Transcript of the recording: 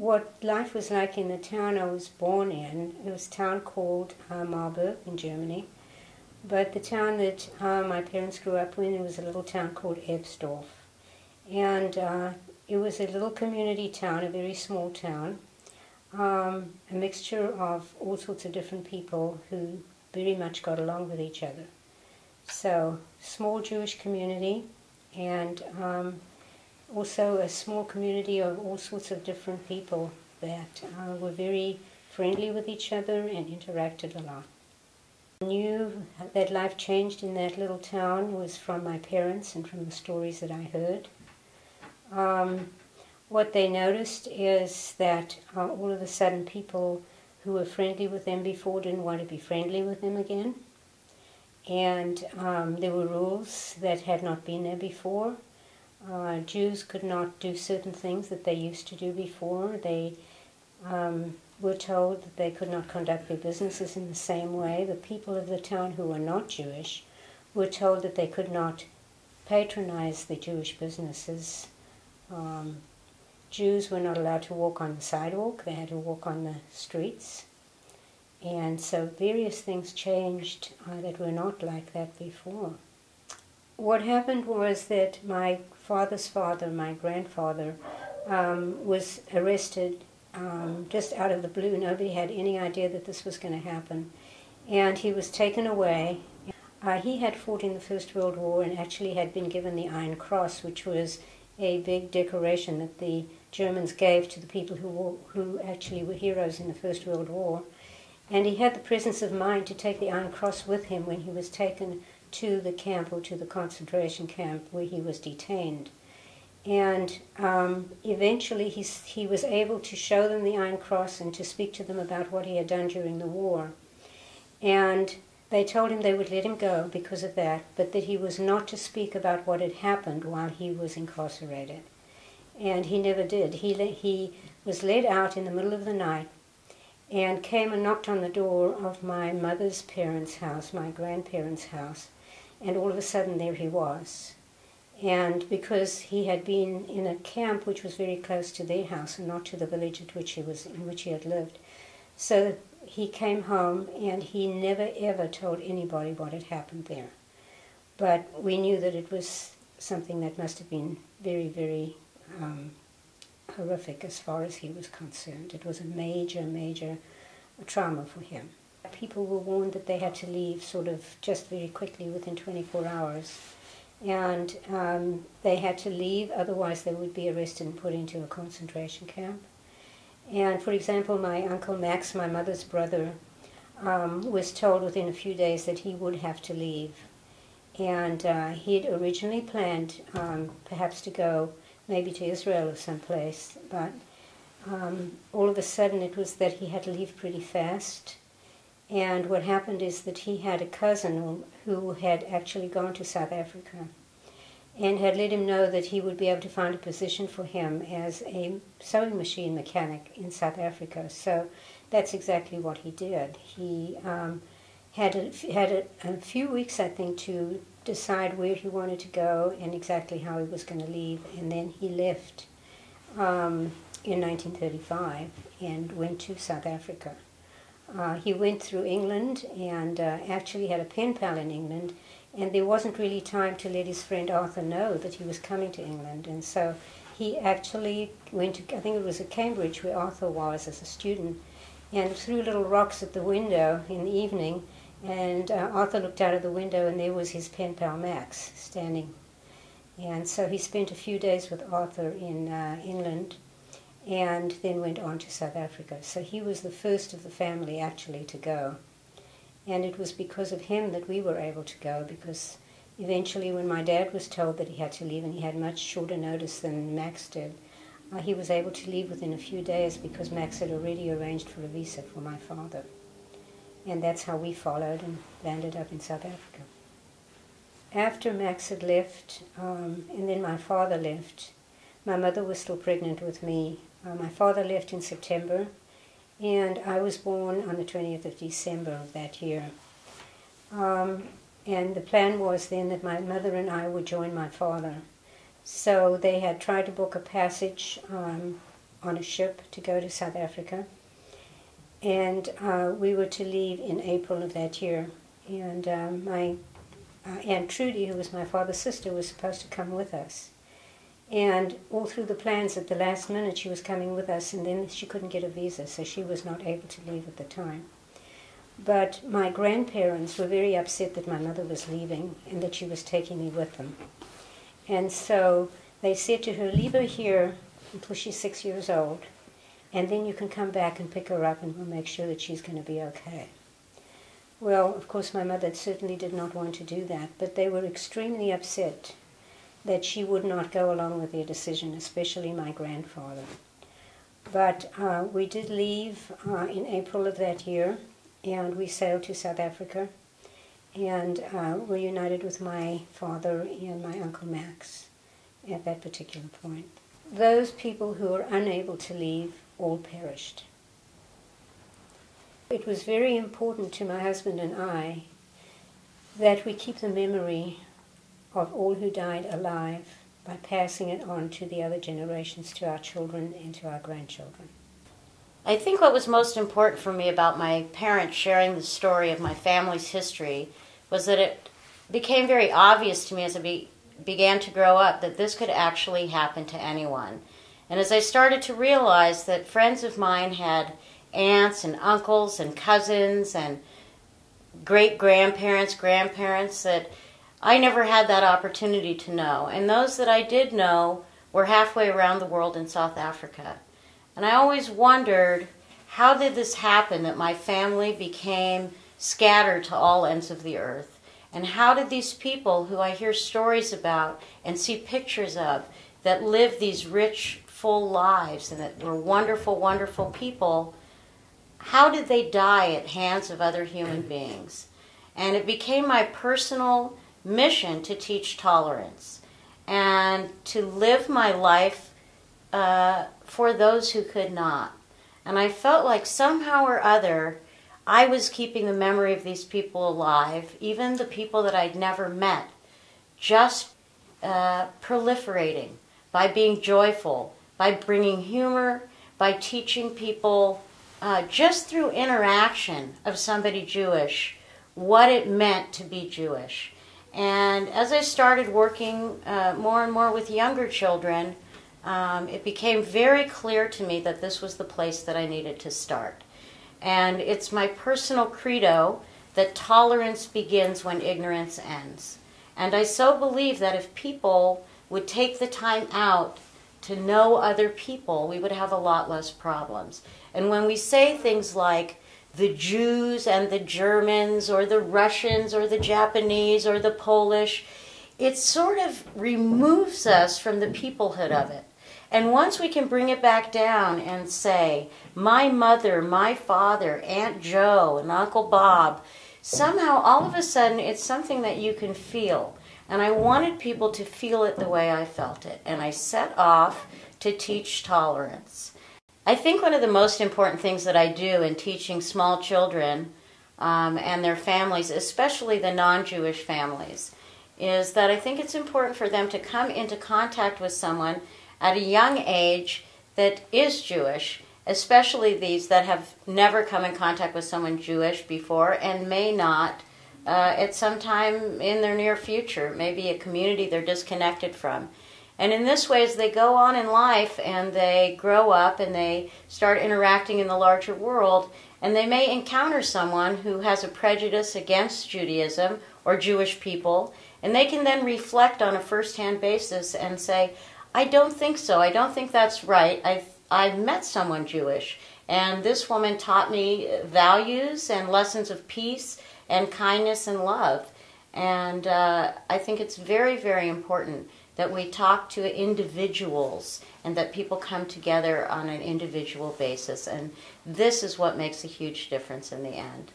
what life was like in the town I was born in. It was a town called Marburg in Germany. But the town that my parents grew up in, it was a little town called Ebsdorf. And it was a little community town, a very small town, a mixture of all sorts of different people who very much got along with each other. So, small Jewish community, and also a small community of all sorts of different people that were very friendly with each other and interacted a lot. I knew that life changed in that little town was from my parents and from the stories that I heard. What they noticed is that all of a sudden people who were friendly with them before didn't want to be friendly with them again. And there were rules that had not been there before. Jews could not do certain things that they used to do before. They were told that they could not conduct their businesses in the same way. The people of the town who were not Jewish were told that they could not patronize the Jewish businesses. Jews were not allowed to walk on the sidewalk. They had to walk on the streets. And so various things changed that were not like that before. What happened was that my father's father, my grandfather, was arrested just out of the blue. Nobody had any idea that this was going to happen. And he was taken away. He had fought in the First World War and actually had been given the Iron Cross, which was a big decoration that the Germans gave to the people who actually were heroes in the First World War. And he had the presence of mind to take the Iron Cross with him when he was taken to the camp or to the concentration camp where he was detained. And eventually he was able to show them the Iron Cross and to speak to them about what he had done during the war. And they told him they would let him go because of that, but that he was not to speak about what had happened while he was incarcerated. And he never did. He was led out in the middle of the night and came and knocked on the door of my mother's parents' house, my grandparents' house, and all of a sudden there he was. And because he had been in a camp which was very close to their house and not to the village in which he had lived, so he came home and he never ever told anybody what had happened there. But we knew that it was something that must have been very, very horrific as far as he was concerned. It was a major, major trauma for him. People were warned that they had to leave sort of just very quickly within 24 hours. And they had to leave, otherwise they would be arrested and put into a concentration camp. And for example, my Uncle Max, my mother's brother, was told within a few days that he would have to leave. And he had originally planned perhaps to go maybe to Israel or someplace, but all of a sudden it was that he had to leave pretty fast. And what happened is that he had a cousin who had actually gone to South Africa and had let him know that he would be able to find a position for him as a sewing machine mechanic in South Africa. So that's exactly what he did. He had a few weeks, I think, to decide where he wanted to go and exactly how he was going to leave. And then he left in 1935 and went to South Africa. He went through England and actually had a pen pal in England, and there wasn't really time to let his friend Arthur know that he was coming to England. And so he actually went to, I think it was at Cambridge where Arthur was as a student, and threw little rocks at the window in the evening, and Arthur looked out of the window and there was his pen pal Max standing. And so he spent a few days with Arthur in England, and then went on to South Africa. So he was the first of the family actually to go. And it was because of him that we were able to go, because eventually when my dad was told that he had to leave, and he had much shorter notice than Max did, he was able to leave within a few days because Max had already arranged for a visa for my father. And that's how we followed and landed up in South Africa. After Max had left, and then my father left, my mother was still pregnant with me. My father left in September, and I was born on the 20th of December of that year. And the plan was then that my mother and I would join my father. So they had tried to book a passage on a ship to go to South Africa. And we were to leave in April of that year. And my Aunt Trudy, who was my father's sister, was supposed to come with us. And all through the plans, at the last minute, she was coming with us, and then she couldn't get a visa, so she was not able to leave at the time. But my grandparents were very upset that my mother was leaving and that she was taking me with them. And so they said to her, leave her here until she's 6 years old, and then you can come back and pick her up and we'll make sure that she's going to be okay. Well, of course, my mother certainly did not want to do that, but they were extremely upset that she would not go along with their decision, especially my grandfather. But we did leave in April of that year, and we sailed to South Africa, and were united with my father and my Uncle Max at that particular point. Those people who were unable to leave all perished. It was very important to my husband and I that we keep the memory of all who died alive by passing it on to the other generations, to our children and to our grandchildren. I think what was most important for me about my parents sharing the story of my family's history was that it became very obvious to me as I began to grow up that this could actually happen to anyone. And as I started to realize that friends of mine had aunts and uncles and cousins and great-grandparents, grandparents that I never had that opportunity to know. And those that I did know were halfway around the world in South Africa. And I always wondered, how did this happen that my family became scattered to all ends of the earth? And how did these people who I hear stories about and see pictures of that lived these rich, full lives and that were wonderful, wonderful people, how did they die at hands of other human beings? And it became my personal mission to teach tolerance and to live my life for those who could not. And I felt like somehow or other I was keeping the memory of these people alive, even the people that I'd never met, just proliferating by being joyful, by bringing humor, by teaching people just through interaction of somebody Jewish what it meant to be Jewish. And as I started working more and more with younger children, it became very clear to me that this was the place that I needed to start. And it's my personal credo that tolerance begins when ignorance ends. And I so believe that if people would take the time out to know other people, we would have a lot less problems. And when we say things like the Jews and the Germans or the Russians or the Japanese or the Polish, it sort of removes us from the peoplehood of it. And once we can bring it back down and say, my mother, my father, Aunt Jo, and Uncle Bob, somehow all of a sudden it's something that you can feel. And I wanted people to feel it the way I felt it. And I set off to teach tolerance. I think one of the most important things that I do in teaching small children and their families, especially the non-Jewish families, is that I think it's important for them to come into contact with someone at a young age that is Jewish, especially these that have never come in contact with someone Jewish before and may not at some time in their near future, maybe a community they're disconnected from. And in this way, as they go on in life and they grow up and they start interacting in the larger world, and they may encounter someone who has a prejudice against Judaism or Jewish people, and they can then reflect on a first-hand basis and say, I don't think so. I don't think that's right. I've met someone Jewish, and this woman taught me values and lessons of peace and kindness and love. And I think it's very, very important that we talk to individuals and that people come together on an individual basis. And this is what makes a huge difference in the end.